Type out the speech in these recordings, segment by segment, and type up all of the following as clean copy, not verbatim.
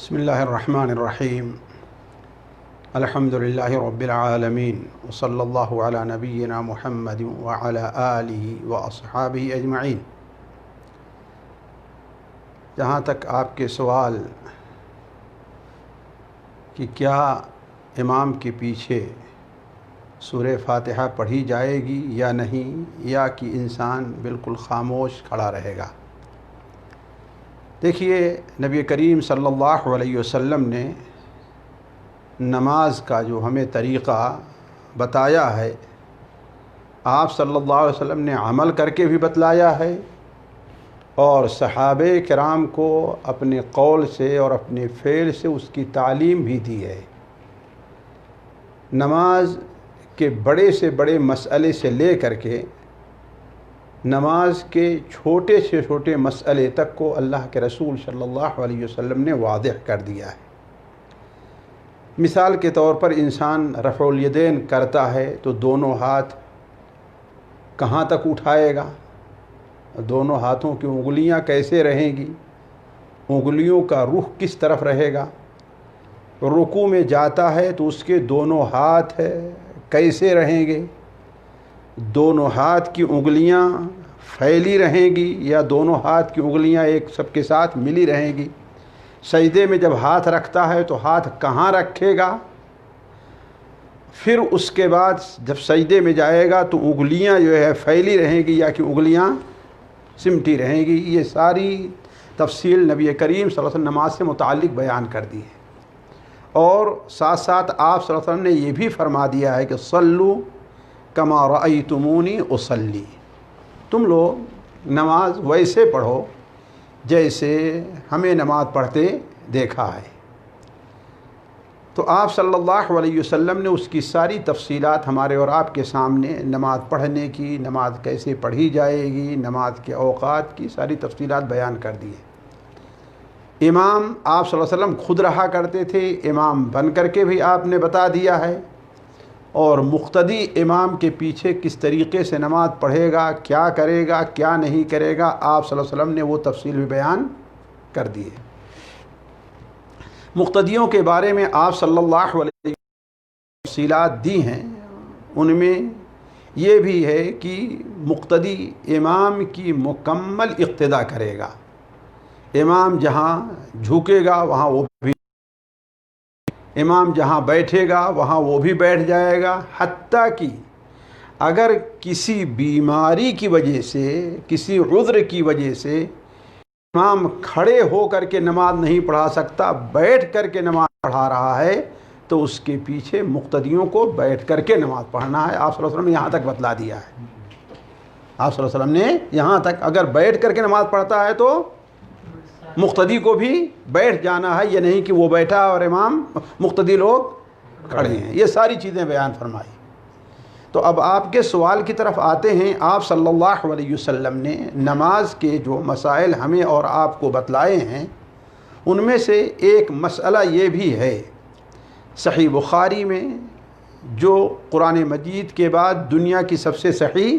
بسم اللہ الرحمن الرحیم الحمد للہ رب العالمین وصلی اللہ علی نبینا محمد وعلی آلہ واصحابہ اجمعین۔ جہاں تک آپ کے سوال کہ کیا امام کے پیچھے سورہ فاتحہ پڑھی جائے گی یا نہیں، یا کہ انسان بالکل خاموش کھڑا رہے گا، دیکھیے نبی کریم صلی اللہ علیہ وسلم نے نماز کا جو ہمیں طریقہ بتایا ہے، آپ صلی اللہ علیہ وسلم نے عمل کر کے بھی بتلایا ہے اور صحابہ کرام کو اپنے قول سے اور اپنے فعل سے اس کی تعلیم بھی دی ہے۔ نماز کے بڑے سے بڑے مسئلے سے لے کر کے نماز کے چھوٹے سے چھوٹے مسئلے تک کو اللہ کے رسول صلی اللہ علیہ وسلم نے واضح کر دیا ہے۔ مثال کے طور پر انسان رفع الیدین کرتا ہے تو دونوں ہاتھ کہاں تک اٹھائے گا، دونوں ہاتھوں کی انگلیاں کیسے رہیں گی، انگلیوں کا رخ کس طرف رہے گا، رکوع میں جاتا ہے تو اس کے دونوں ہاتھ کیسے رہیں گے، دونوں ہاتھ کی انگلیاں پھیلی رہیں گی یا دونوں ہاتھ کی انگلیاں ایک سب کے ساتھ ملی رہیں گی، سجدے میں جب ہاتھ رکھتا ہے تو ہاتھ کہاں رکھے گا، پھر اس کے بعد جب سجدے میں جائے گا تو انگلیاں جو ہے پھیلی رہیں گی یا کہ انگلیاں سمٹی رہیں گی۔ یہ ساری تفصیل نبی کریم صلی اللہ علیہ وسلم نماز سے متعلق بیان کر دی ہے، اور ساتھ ساتھ آپ صلی اللہ علیہ وسلم نے یہ بھی فرما دیا ہے کہ صلو کما رأیتمونی اصلی، تم لوگ نماز ویسے پڑھو جیسے ہمیں نماز پڑھتے دیکھا ہے۔ تو آپ صلی اللہ علیہ وسلم نے اس کی ساری تفصیلات ہمارے اور آپ کے سامنے نماز پڑھنے کی، نماز کیسے پڑھی جائے گی، نماز کے اوقات کی ساری تفصیلات بیان کر دی ہے۔ امام آپ صلی اللہ علیہ وسلم خود رہا کرتے تھے، امام بن کر کے بھی آپ نے بتا دیا ہے، اور مقتدی امام کے پیچھے کس طریقے سے نماز پڑھے گا، کیا کرے گا، کیا نہیں کرے گا، آپ صلی اللہ علیہ وسلم نے وہ تفصیل بھی بیان کر دی ہے۔ مقتدیوں کے بارے میں آپ صلی اللہ علیہ وسلم تفصیلات دی ہیں، ان میں یہ بھی ہے کہ مقتدی امام کی مکمل اقتداء کرے گا، امام جہاں جھکے گا وہاں وہ بھی، امام جہاں بیٹھے گا وہاں وہ بھی بیٹھ جائے گا، حتیٰ کہ اگر کسی بیماری کی وجہ سے، کسی عذر کی وجہ سے امام کھڑے ہو کر کے نماز نہیں پڑھا سکتا، بیٹھ کر کے نماز پڑھا رہا ہے، تو اس کے پیچھے مقتدیوں کو بیٹھ کر کے نماز پڑھنا ہے۔ آپ صلی اللہ علیہ وسلم نے یہاں تک بتلا دیا ہے، آپ صلی اللہ علیہ وسلم نے یہاں تک، اگر بیٹھ کر کے نماز پڑھتا ہے تو مقتدی کو بھی بیٹھ جانا ہے، یہ نہیں کہ وہ بیٹھا اور امام مقتدی لوگ کھڑے ہیں۔ یہ ساری چیزیں بیان فرمائی۔ تو اب آپ کے سوال کی طرف آتے ہیں۔ آپ صلی اللہ علیہ وسلم نے نماز کے جو مسائل ہمیں اور آپ کو بتلائے ہیں، ان میں سے ایک مسئلہ یہ بھی ہے، صحیح بخاری میں جو قرآن مجید کے بعد دنیا کی سب سے صحیح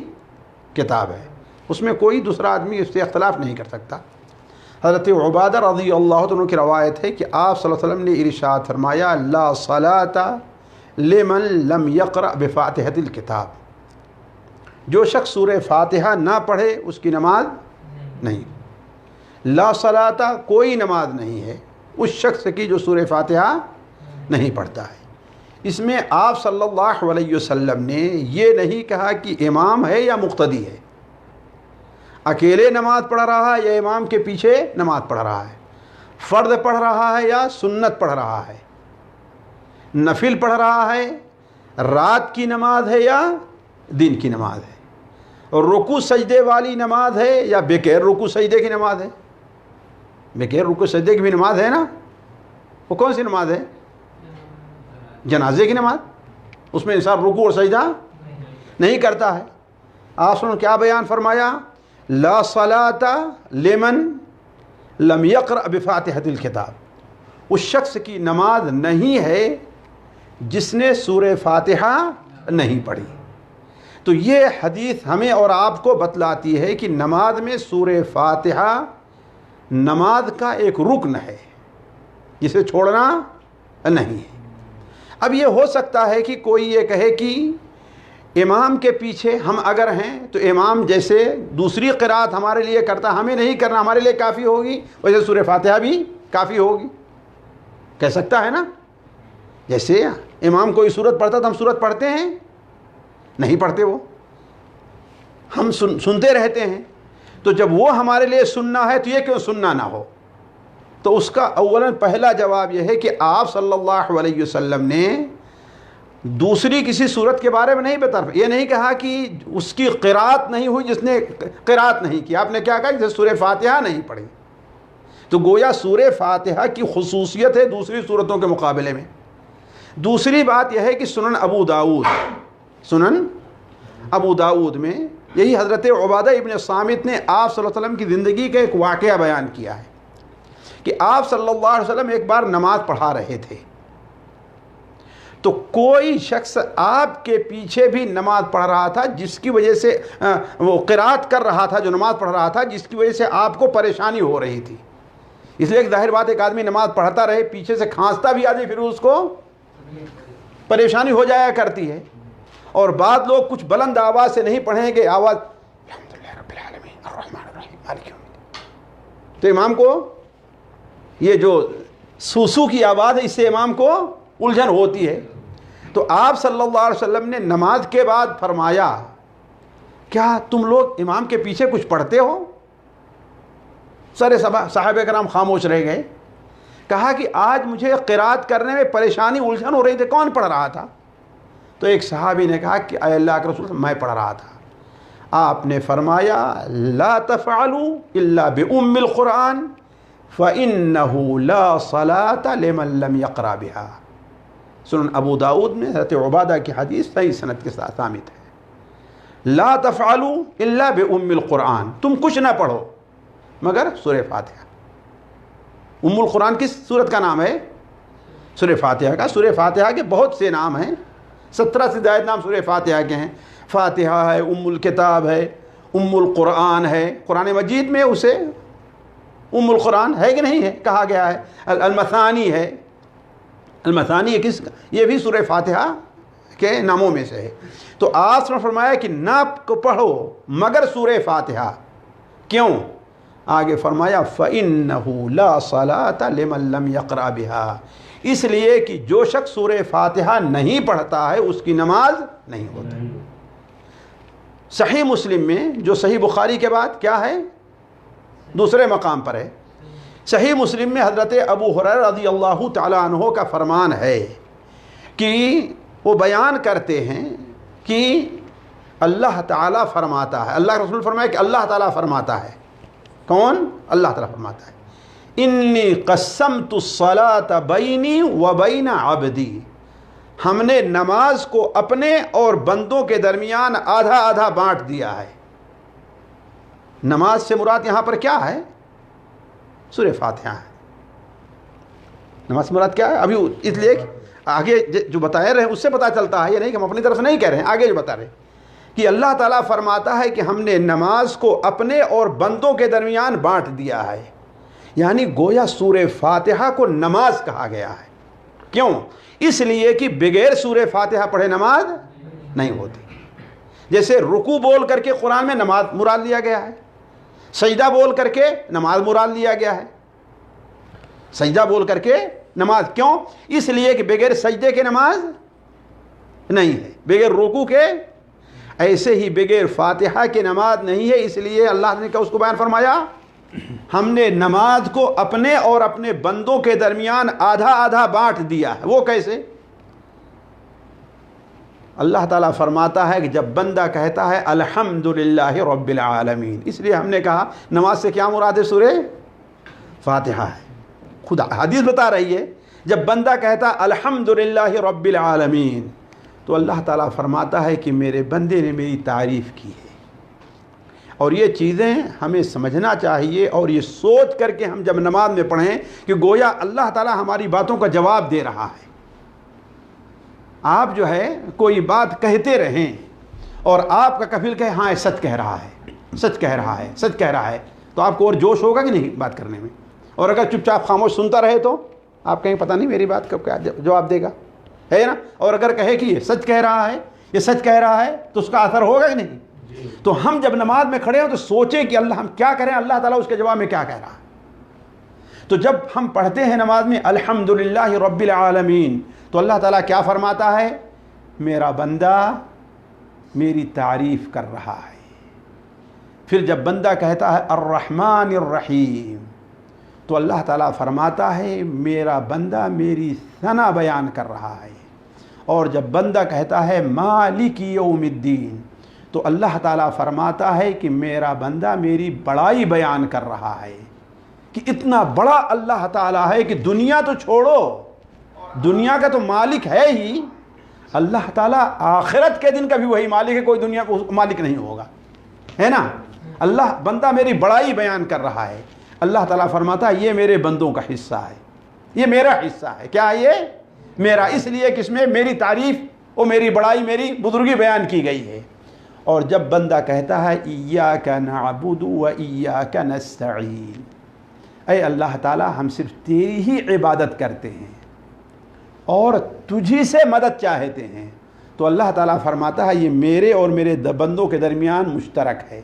کتاب ہے، اس میں کوئی دوسرا آدمی اس سے اختلاف نہیں کر سکتا۔ حضرت عبادہ رضی اللہ عنہ کی روایت ہے کہ آپ صلی اللہ علیہ وسلم نے ارشاد فرمایا، لا صلاۃ لمن لم یقرأ بفاتحۃ الکتاب، جو شخص سورہ فاتحہ نہ پڑھے اس کی نماز نہیں، لا صلاۃ کوئی نماز نہیں ہے اس شخص کی جو سورہ فاتحہ نہیں پڑھتا ہے۔ اس میں آپ صلی اللہ علیہ وسلم نے یہ نہیں کہا کہ امام ہے یا مقتدی ہے، اکیلے نماز پڑھ رہا ہے یا امام کے پیچھے نماز پڑھ رہا ہے، فرض پڑھ رہا ہے یا سنت پڑھ رہا ہے، نفل پڑھ رہا ہے، رات کی نماز ہے یا دن کی نماز ہے، رکوع سجدے والی نماز ہے یا بغیر رکوع سجدے کی نماز ہے۔ بغیر رکوع سجدے کی بھی نماز ہے نا، وہ کون سی نماز ہے؟ جنازے کی نماز، اس میں انسان رکوع اور سجدہ نہیں کرتا ہے۔ آپ نے کیا بیان فرمایا؟ لا صلاۃ لمن لم یقرأ بفاتحۃ الکتاب، اس شخص کی نماز نہیں ہے جس نے سورہ فاتحہ نہیں پڑھی۔ تو یہ حدیث ہمیں اور آپ کو بتلاتی ہے کہ نماز میں سورہ فاتحہ نماز کا ایک رکن ہے، جسے چھوڑنا نہیں ہے۔ اب یہ ہو سکتا ہے کہ کوئی یہ کہے کہ امام کے پیچھے ہم اگر ہیں تو امام جیسے دوسری قرات ہمارے لیے کرتا ہمیں نہیں کرنا، ہمارے لیے کافی ہوگی، ویسے سورہ فاتحہ بھی کافی ہوگی، کہہ سکتا ہے نا؟ جیسے امام کوئی سورت پڑھتا تو ہم سورت پڑھتے ہیں نہیں پڑھتے، وہ ہم سنتے رہتے ہیں، تو جب وہ ہمارے لیے سننا ہے تو یہ کیوں سننا نہ ہو؟ تو اس کا اولاً پہلا جواب یہ ہے کہ آپ صلی اللہ علیہ وسلم نے دوسری کسی صورت کے بارے میں نہیں بتا، یہ نہیں کہا کہ اس کی قرات نہیں ہوئی جس نے قرات نہیں کی، آپ نے کیا کہا جسے سورہ فاتحہ نہیں پڑھی، تو گویا سورہ فاتحہ کی خصوصیت ہے دوسری صورتوں کے مقابلے میں۔ دوسری بات یہ ہے کہ سنن ابو داؤد میں یہی حضرت عبادہ ابن صامت نے آپ صلی اللہ علیہ وسلم کی زندگی کا ایک واقعہ بیان کیا ہے کہ آپ صلی اللہ علیہ وسلم ایک بار نماز پڑھا رہے تھے، تو کوئی شخص آپ کے پیچھے بھی نماز پڑھ رہا تھا جس کی وجہ سے وہ قرات کر رہا تھا، جو نماز پڑھ رہا تھا جس کی وجہ سے آپ کو پریشانی ہو رہی تھی۔ اس لیے ایک ظاہر بات، ایک آدمی نماز پڑھتا رہے پیچھے سے کھانستا بھی آدمی، پھر اس کو پریشانی ہو جایا کرتی ہے۔ اور بعض لوگ کچھ بلند آواز سے نہیں پڑھیں گے، آواز الحمدللہ رب العالمین الرحمن الرحیم مالک یوم الدین، تو امام کو یہ جو سوسو کی آواز ہے اس سے امام کو الجھن ہوتی ہے۔ تو آپ صلی اللہ علیہ وسلم نے نماز کے بعد فرمایا، کیا تم لوگ امام کے پیچھے کچھ پڑھتے ہو؟ سارے صحابہ کرام خاموش رہ گئے۔ کہا کہ آج مجھے قرات کرنے میں پریشانی الجھن ہو رہی تھی، کون پڑھ رہا تھا؟ تو ایک صحابی نے کہا کہ اے اللہ کے رسول میں پڑھ رہا تھا۔ آپ نے فرمایا لا تفعلوا الا بأم القرآن فإنه لا صلاة لمن لم يقرأ بها۔ سنن ابو داؤد میں حضرت عبادہ کی حدیث صحیح سند کے ساتھ ثابت ہے، لا تفعلوا الا بأم القرآن، تم کچھ نہ پڑھو مگر سورہ فاتحہ۔ ام القرآن کس سورت کا نام ہے؟ سورہ فاتحہ کا۔ سورہ فاتحہ کے بہت سے نام ہیں، 17 سے زائد نام سورہ فاتحہ کے ہیں۔ فاتحہ ہے، ام الکتاب ہے، ام القرآن ہے، قرآن مجید میں اسے ام القرآن ہے کہ نہیں ہے کہا گیا ہے۔ المثانی ہے، المثانی یہ بھی سورہ فاتحہ کے ناموں میں سے ہے۔ تو آپ نے فرمایا کہ نہ پڑھو مگر سورہ فاتحہ، کیوں؟ آگے فرمایا فَإِنَّهُ لَا صَلَاةَ لِمَن لَّمْ يَقْرَأْ بِهَا، اس لیے کہ جو شخص سورہ فاتحہ نہیں پڑھتا ہے اس کی نماز نہیں ہوتی۔ صحیح مسلم میں، جو صحیح بخاری کے بعد کیا ہے، دوسرے مقام پر ہے، صحیح مسلم میں حضرت ابو ہریرہ رضی اللہ تعالیٰ عنہ کا فرمان ہے کہ وہ بیان کرتے ہیں کہ اللہ تعالیٰ فرماتا ہے، اللہ رسول فرمایا کہ اللہ تعالیٰ فرماتا ہے، کون؟ اللہ تعالیٰ فرماتا ہے انی قسمت الصلاۃ بینی و بین عبدی، ہم نے نماز کو اپنے اور بندوں کے درمیان آدھا آدھا بانٹ دیا ہے۔ نماز سے مراد یہاں پر کیا ہے؟ سورہ فاتحہ ہے۔ نماز سے مراد کیا ہے؟ ابھی اس لیے آگے جو بتائے رہے ہیں اس سے پتہ چلتا ہے، یہ نہیں کہ ہم اپنی طرف سے نہیں کہہ رہے ہیں، آگے جو بتا رہے ہیں کہ اللہ تعالیٰ فرماتا ہے کہ ہم نے نماز کو اپنے اور بندوں کے درمیان بانٹ دیا ہے، یعنی گویا سورہ فاتحہ کو نماز کہا گیا ہے۔ کیوں؟ اس لیے کہ بغیر سورہ فاتحہ پڑھے نماز نہیں ہوتی۔ جیسے رکوع بول کر کے قرآن میں نماز مراد لیا گیا ہے، سجدہ بول کر کے نماز مراد لیا گیا ہے، سجدہ بول کر کے نماز، کیوں؟ اس لیے کہ بغیر سجدے کے نماز نہیں ہے، بغیر رکوع کے، ایسے ہی بغیر فاتحہ کے نماز نہیں ہے۔ اس لیے اللہ نے کیا اس کو بیان فرمایا، ہم نے نماز کو اپنے اور اپنے بندوں کے درمیان آدھا آدھا بانٹ دیا ہے۔ وہ کیسے؟ اللہ تعالیٰ فرماتا ہے کہ جب بندہ کہتا ہے الحمدللہ رب العالمین، اس لیے ہم نے کہا نماز سے کیا مراد ہے؟ سورہ فاتحہ ہے۔ خدا حدیث بتا رہی ہے جب بندہ کہتا الحمدللہ رب العالمین تو اللہ تعالیٰ فرماتا ہے کہ میرے بندے نے میری تعریف کی ہے۔ اور یہ چیزیں ہمیں سمجھنا چاہیے، اور یہ سوچ کر کے ہم جب نماز میں پڑھیں کہ گویا اللہ تعالیٰ ہماری باتوں کا جواب دے رہا ہے۔ آپ جو ہے کوئی بات کہتے رہیں اور آپ کا کفیل کہے ہاں سچ کہہ رہا ہے، سچ کہہ رہا ہے، سچ کہہ رہا ہے، تو آپ کو اور جوش ہوگا کہ نہیں بات کرنے میں؟ اور اگر چپ چاپ خاموش سنتا رہے تو آپ کہیں پتہ نہیں میری بات کب کیا جواب دے گا، ہے نا؟ اور اگر کہے کہ یہ سچ کہہ رہا ہے، یہ سچ کہہ رہا ہے، تو اس کا اثر ہوگا کہ نہیں؟ تو ہم جب نماز میں کھڑے ہوں تو سوچیں کہ اللہ ہم کیا کریں، اللہ تعالیٰ اس کے جواب میں کیا کہہ رہا ہے۔ تو جب ہم پڑھتے ہیں نماز میں الحمدللہ رب العالمین، تو اللہ تعالیٰ کیا فرماتا ہے؟ میرا بندہ میری تعریف کر رہا ہے۔ پھر جب بندہ کہتا ہے الرحمن الرحیم، تو اللہ تعالیٰ فرماتا ہے میرا بندہ میری ثنا بیان کر رہا ہے۔ اور جب بندہ کہتا ہے مالک یوم الدین، تو اللہ تعالیٰ فرماتا ہے کہ میرا بندہ میری بڑائی بیان کر رہا ہے، کہ اتنا بڑا اللہ تعالیٰ ہے کہ دنیا تو چھوڑو، دنیا کا تو مالک ہے ہی، اللہ تعالیٰ آخرت کے دن کا بھی وہی مالک ہے، کوئی دنیا کو مالک نہیں ہوگا، ہے نا؟ اللہ بندہ میری بڑائی بیان کر رہا ہے۔ اللہ تعالیٰ فرماتا ہے یہ میرے بندوں کا حصہ ہے، یہ میرا حصہ ہے۔ کیا یہ میرا؟ اس لیے کہ اس میں میری تعریف اور میری بڑائی، میری بزرگی بیان کی گئی ہے۔ اور جب بندہ کہتا ہے ایاک نعبد و ایاک نستعین، اے اللہ تعالیٰ ہم صرف تیری ہی عبادت کرتے ہیں اور تجھی سے مدد چاہتے ہیں، تو اللہ تعالیٰ فرماتا ہے یہ میرے اور میرے بندوں کے درمیان مشترک ہے،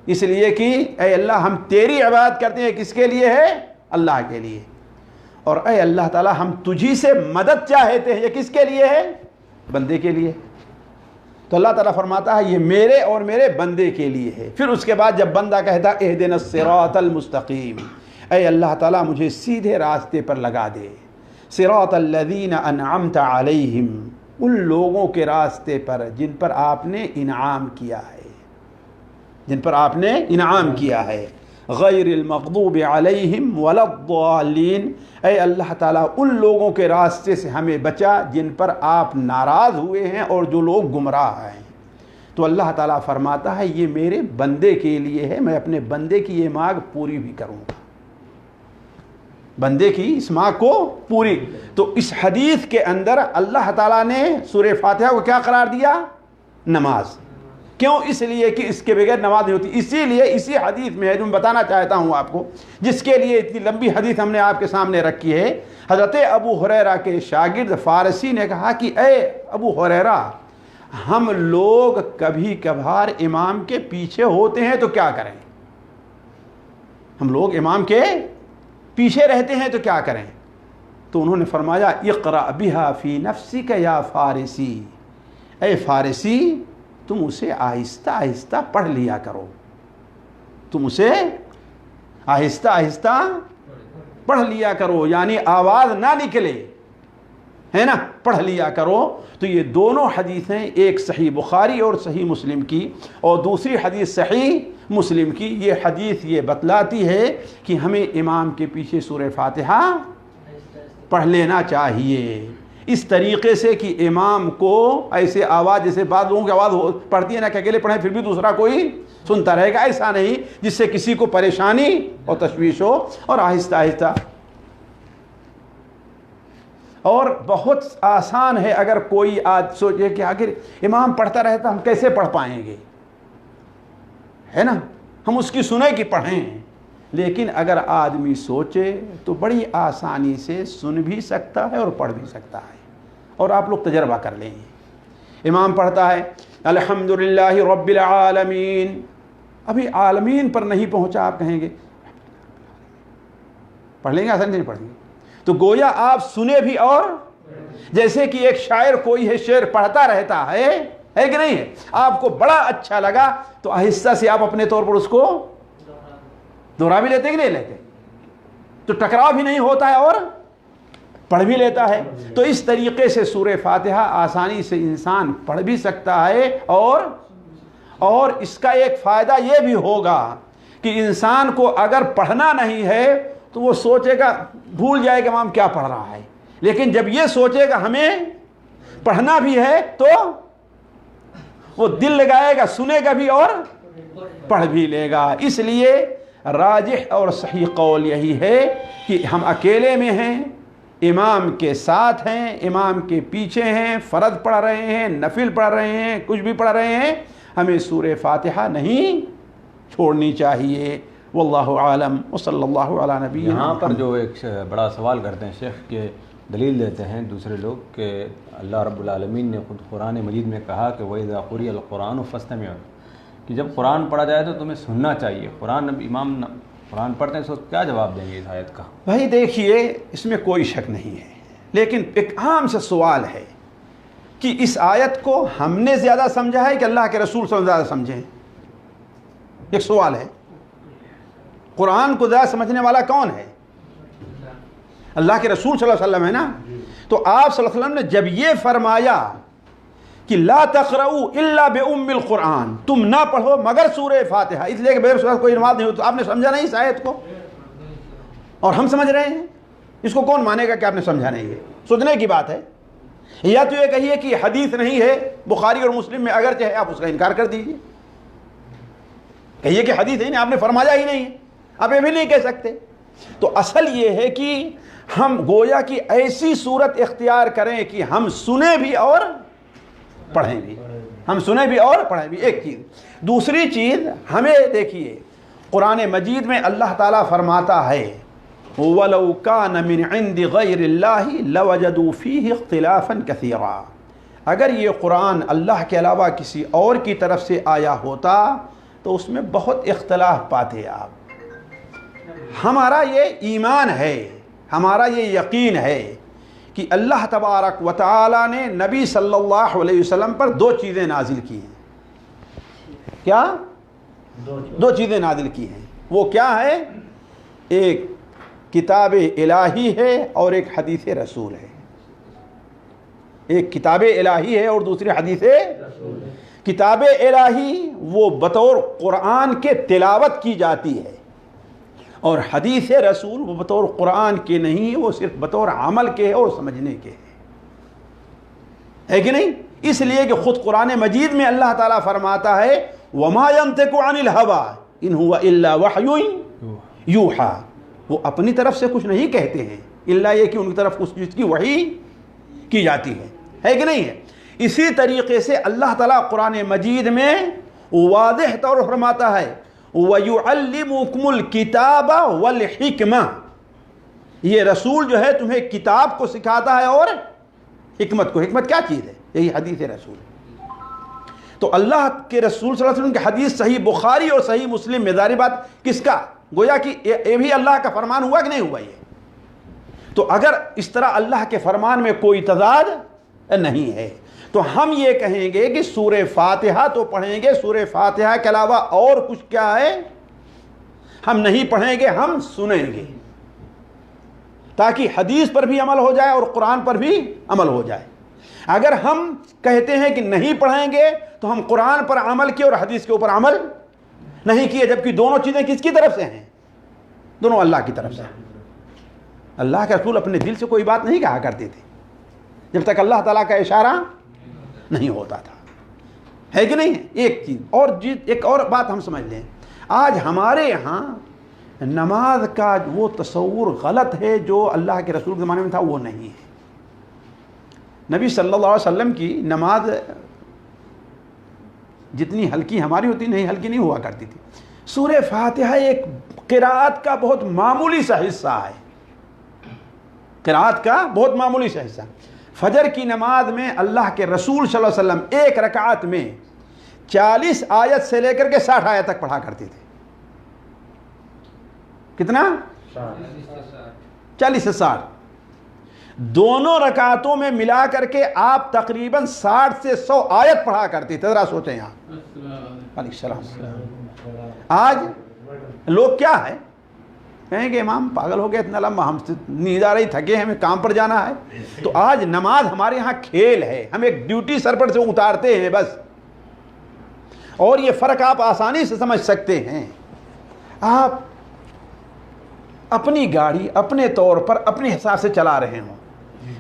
اس لیے کہ اے اللہ ہم تیری عبادت کرتے ہیں، کس کے لیے ہے؟ اللہ کے لیے۔ اور اے اللہ تعالیٰ ہم تجھی سے مدد چاہتے ہیں، یہ کس کے لیے ہے؟ بندے کے لیے۔ تو اللہ تعالیٰ فرماتا ہے یہ میرے اور میرے بندے کے لیے ہے۔ پھر اس کے بعد جب بندہ کہتا ہے اہدنا الصراط المستقیم، اے اللہ تعالیٰ مجھے سیدھے راستے پر لگا دے، صراط الذین انعمت علیہم، ان لوگوں کے راستے پر جن پر آپ نے انعام کیا ہے، جن پر آپ نے انعام کیا ہے، غیر المغضوب علیہم ولا الضالین، اے اللہ تعالیٰ ان لوگوں کے راستے سے ہمیں بچا جن پر آپ ناراض ہوئے ہیں اور جو لوگ گمراہ ہیں۔ تو اللہ تعالیٰ فرماتا ہے یہ میرے بندے کے لیے ہے، میں اپنے بندے کی یہ مانگ پوری بھی کروں گا، بندے کی اس مانگ کو پوری۔ تو اس حدیث کے اندر اللہ تعالیٰ نے سورہ فاتحہ کو کیا قرار دیا؟ نماز۔ کیوں؟ اس لیے کہ اس کے بغیر نماز نہیں ہوتی۔ اسی لیے اسی حدیث میں ہے جو میں بتانا چاہتا ہوں آپ کو، جس کے لیے اتنی لمبی حدیث ہم نے آپ کے سامنے رکھی ہے۔ حضرت ابو ہریرہ کے شاگرد فارسی نے کہا کہ اے ابو ہریرہ، ہم لوگ کبھی کبھار امام کے پیچھے ہوتے ہیں تو کیا کریں؟ ہم لوگ امام کے پیچھے رہتے ہیں تو کیا کریں؟ تو انہوں نے فرمایا اقرأ بها فی نفسک یا فارسی، اے فارسی تم اسے آہستہ آہستہ پڑھ لیا کرو، تم اسے آہستہ آہستہ پڑھ لیا کرو، یعنی آواز نہ نکلے، ہے نا، پڑھ لیا کرو۔ تو یہ دونوں حدیثیں، ایک صحیح بخاری اور صحیح مسلم کی اور دوسری حدیث صحیح مسلم کی، یہ حدیث یہ بتلاتی ہے کہ ہمیں امام کے پیچھے سورہ فاتحہ پڑھ لینا چاہیے، اس طریقے سے کہ امام کو ایسے آواز، جیسے بعض لوگوں کی آواز پڑھتی ہے نا کہ اکیلے پڑھیں پھر بھی دوسرا کوئی سنتا رہے گا، ایسا نہیں، جس سے کسی کو پریشانی اور تشویش ہو، اور آہستہ آہستہ۔ اور بہت آسان ہے، اگر کوئی سوچے کہ آخر امام پڑھتا رہتا ہم کیسے پڑھ پائیں گے، ہے نا، ہم اس کی سنیں کہ پڑھیں، لیکن اگر آدمی سوچے تو بڑی آسانی سے سن بھی سکتا ہے اور پڑھ بھی سکتا ہے۔ اور آپ لوگ تجربہ کر لیں، امام پڑھتا ہے الحمدللہ رب العالمین، ابھی عالمین پر نہیں پہنچا، آپ کہیں گے پڑھ لیں گے، آسان نہیں پڑھیں گے، تو گویا آپ سنے بھی، اور جیسے کہ ایک شاعر کوئی ہے شعر پڑھتا رہتا ہے کہ نہیں ہے، آپ کو بڑا اچھا لگا تو آہستہ سے آپ اپنے طور پر اس کو دوہرا بھی لیتے کہ نہیں لیتے، تو ٹکراؤ بھی نہیں ہوتا ہے اور پڑھ بھی لیتا ہے۔ تو اس طریقے سے سورہ فاتحہ آسانی سے انسان پڑھ بھی سکتا ہے، اور اس کا ایک فائدہ یہ بھی ہوگا کہ انسان کو اگر پڑھنا نہیں ہے تو وہ سوچے گا، بھول جائے گا امام کیا پڑھ رہا ہے، لیکن جب یہ سوچے گا ہمیں پڑھنا بھی ہے تو وہ دل لگائے گا، سنے گا بھی اور پڑھ بھی لے گا۔ اس لیے راجح اور صحیح قول یہی ہے کہ ہم اکیلے میں ہیں، امام کے ساتھ ہیں، امام کے پیچھے ہیں، فرض پڑھ رہے ہیں، نفل پڑھ رہے ہیں، کچھ بھی پڑھ رہے ہیں، ہمیں سورہ فاتحہ نہیں چھوڑنی چاہیے، واللہ عالم وصلی اللہ علی نبینا۔ یہاں پر جو ایک بڑا سوال کرتے ہیں شیخ کہ دلیل دیتے ہیں دوسرے لوگ کہ اللہ رب العالمین نے خود قرآن مجید میں کہا کہ وَإِذَا قُرِئَ الْقُرْآنُ فَاسْتَمِعُوا، کہ جب قرآن پڑھا جائے تو تمہیں سننا چاہیے۔ امام قرآن پڑھتے ہیں، اس وقت کیا جواب دیں گے اس آیت کا؟ بھائی دیکھیے، اس میں کوئی شک نہیں ہے، لیکن ایک عام سا سوال ہے کہ اس آیت کو ہم نے زیادہ سمجھا ہے کہ اللہ کے رسول صلی اللہ علیہ وسلم زیادہ سمجھے؟ ایک سوال ہے، قرآن کو زیادہ سمجھنے والا کون ہے؟ اللہ کے رسول صلی اللہ علیہ وسلم ہے نا۔ تو آپ صلی اللہ علیہ وسلم نے جب یہ فرمایا کہ لا تقرؤوا الا بام القرآن، تم نہ پڑھو مگر سورہ فاتحہ، اس لیے کہ بغیر سورہ کوئی نماز نہیں ہوتی، تو آپ نے سمجھا نہیں اس آیت کو؟ اور ہم سمجھ رہے ہیں، اس کو کون مانے گا کہ آپ نے سمجھا نہیں ہے؟ سوچنے کی بات ہے۔ یا تو یہ کہیے کہ حدیث نہیں ہے، بخاری اور مسلم میں اگرچہ ہے، آپ اس کا انکار کر دیجیے، کہیے کہ حدیث ہے نہیں، آپ نے فرمایا ہی نہیں ہے، آپ یہ بھی نہیں کہہ سکتے۔ تو اصل یہ ہے کہ ہم گویا کی ایسی صورت اختیار کریں کہ ہم سنیں بھی اور پڑھیں بھی، ہم سنیں بھی اور پڑھیں بھی، ایک چیز۔ دوسری چیز، ہمیں دیکھیے قرآن مجید میں اللہ تعالیٰ فرماتا ہے وَلَوْ كَانَ مِنْ عِنْدِ غَيْرِ اللَّهِ لَوَجَدُوا فِيهِ اخْتِلَافًا كَثِيرًا، اگر یہ قرآن اللہ کے علاوہ کسی اور کی طرف سے آیا ہوتا تو اس میں بہت اختلاف پاتے آپ۔ ہمارا یہ ایمان ہے، ہمارا یہ یقین ہے کہ اللہ تبارک و تعالی نے نبی صلی اللہ علیہ وسلم پر دو چیزیں نازل کی ہیں۔ کیا؟ دو چیزیں نازل کی ہیں۔ وہ کیا ہے؟ ایک کتاب الہی ہے اور ایک حدیث رسول ہے۔ ایک کتاب الہی ہے اور دوسری حدیث رسول ہے۔ کتاب الہی وہ بطور قرآن کے تلاوت کی جاتی ہے، اور حدیث رسول وہ بطور قرآن کے نہیں، وہ صرف بطور عمل کے ہے اور سمجھنے کے ہے کہ نہیں؟ اس لیے کہ خود قرآن مجید میں اللہ تعالیٰ فرماتا ہے وَمَا يَنْطِقُ عَنِ الْهَوَىٰ إِنْ هُوَ إِلَّا وَحْيٌ يُوحَىٰ، وہ اپنی طرف سے کچھ نہیں کہتے ہیں، اللہ یہ کہ ان کی طرف کچھ چیز کی وحی کی جاتی ہے کہ نہیں ہے؟ اسی طریقے سے اللہ تعالیٰ قرآن مجید میں واضح طور پر فرماتا ہے وَيُعَلِّمُكُمُ الْكِتَابَ وَالْحِكْمَةَ، یہ رسول جو ہے تمہیں کتاب کو سکھاتا ہے اور حکمت کو۔ حکمت کیا چیز ہے؟ یہی حدیث رسول ہے۔ تو اللہ کے رسول صلی اللہ علیہ وسلم کی حدیث صحیح بخاری اور صحیح مسلم میں، ظاہر بات کس کا؟ گویا کہ یہ بھی اللہ کا فرمان ہوا کہ نہیں ہوا یہ؟ تو اگر اس طرح اللہ کے فرمان میں کوئی تضاد نہیں ہے تو ہم یہ کہیں گے کہ سورہ فاتحہ تو پڑھیں گے، سورہ فاتحہ کے علاوہ اور کچھ کیا ہے ہم نہیں پڑھیں گے، ہم سنیں گے، تاکہ حدیث پر بھی عمل ہو جائے اور قرآن پر بھی عمل ہو جائے۔ اگر ہم کہتے ہیں کہ نہیں پڑھیں گے تو ہم قرآن پر عمل کیے اور حدیث کے اوپر عمل نہیں کیے، جبکہ دونوں چیزیں کس کی طرف سے ہیں؟ دونوں اللہ کی طرف سے۔ اللہ کے رسول اپنے دل سے کوئی بات نہیں کہا کرتے تھے جب تک اللہ تعالیٰ کا اشارہ نہیں ہوتا تھا، ہے کہ نہیں؟ ایک چیز اور ایک اور بات ہم سمجھ لیں، آج ہمارے یہاں نماز کا وہ تصور غلط ہے جو اللہ کے رسول کے زمانے میں تھا، وہ نہیں ہے۔ نبی صلی اللہ علیہ وسلم کی نماز جتنی ہلکی ہماری ہوتی نہیں، ہلکی نہیں ہوا کرتی تھی۔ سورہ فاتحہ ایک قرأت کا بہت معمولی سا حصہ ہے، قرأت کا بہت معمولی سا حصہ۔ فجر کی نماز میں اللہ کے رسول صلی اللہ علیہ وسلم ایک رکعت میں 40 آیت سے لے کر کے 60 آیت تک پڑھا کرتے تھے۔ کتنا؟ 40 سے 60۔ دونوں رکعتوں میں ملا کر کے آپ تقریباً 60 سے 100 آیت پڑھا کرتے تھے۔ ذرا سوچیں یہاں، علیہ السلام۔ آج لوگ کیا ہے، کہیں کہ امام پاگل ہو گیا، اتنا لمبا، ہم سے نیند آ رہی، تھکے ہیں، ہمیں کام پر جانا ہے۔ تو آج نماز ہمارے یہاں کھیل ہے، ہم ایک ڈیوٹی سر پر سے اتارتے ہیں بس۔ اور یہ فرق آپ آسانی سے سمجھ سکتے ہیں۔ آپ اپنی گاڑی اپنے طور پر اپنے حساب سے چلا رہے ہوں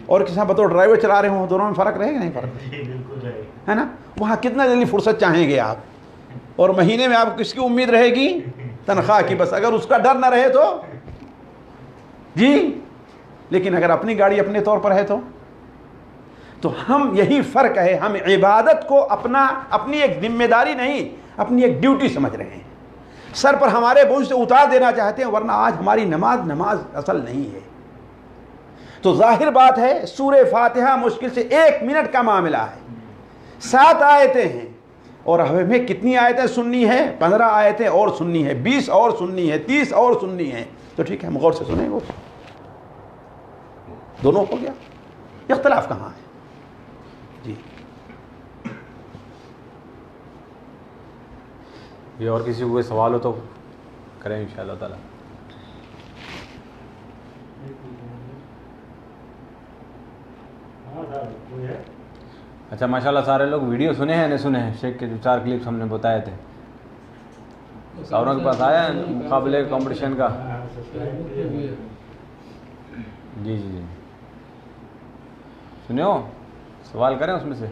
اور کسی بطور ڈرائیور چلا رہے ہوں، دونوں میں فرق رہے گا نہیں؟ فرق ہے نا۔ وہاں کتنا جلدی فرصت چاہیں گے آپ، اور مہینے میں آپ کس کی امید رہے گی؟ تنخواہ کی۔ بس اگر اس کا ڈر نہ رہے تو جی، لیکن اگر اپنی گاڑی اپنے طور پر ہے تو ہم، یہی فرق ہے، ہم عبادت کو اپنی ایک ذمہ داری نہیں، اپنی ایک ڈیوٹی سمجھ رہے ہیں۔ سر پر ہمارے بوجھ سے اتار دینا چاہتے ہیں، ورنہ آج ہماری نماز اصل نہیں ہے۔ تو ظاہر بات ہے سورہ فاتحہ مشکل سے 1 منٹ کا معاملہ ہے، 7 آیتیں ہیں، اور ہمیں کتنی آیتیں سننی ہیں؟ 15 آیتیں اور سننی ہیں، 20 اور سننی ہے، 30 اور سننی ہیں۔ تو ٹھیک ہے، ہم غور سے سنیں، وہ دونوں ہو گیا، اختلاف کہاں ہے؟ جی یہ اور کسی کو کوئی سوال ہو تو کریں انشاءاللہ تعالی۔ اچھا ماشاءاللہ سارے لوگ ویڈیو سنے ہیں نہیں سنے ہیں؟ شیخ کے جو 4 کلپس ہم نے بتائے تھے ساروں کے پاس آیا ہے مقابلے کمپٹیشن کا؟ جی جی جی سنے ہو؟ سوال کریں اس میں سے؟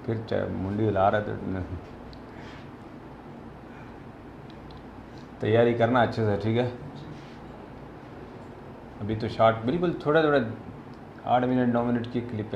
پھر منڈی ہلا رہے تھے، تیاری کرنا اچھے سے، ٹھیک ہے؟ ابھی تو شارٹ بالکل تھوڑے 8 منٹ 9 منٹ کی کلپ ہے۔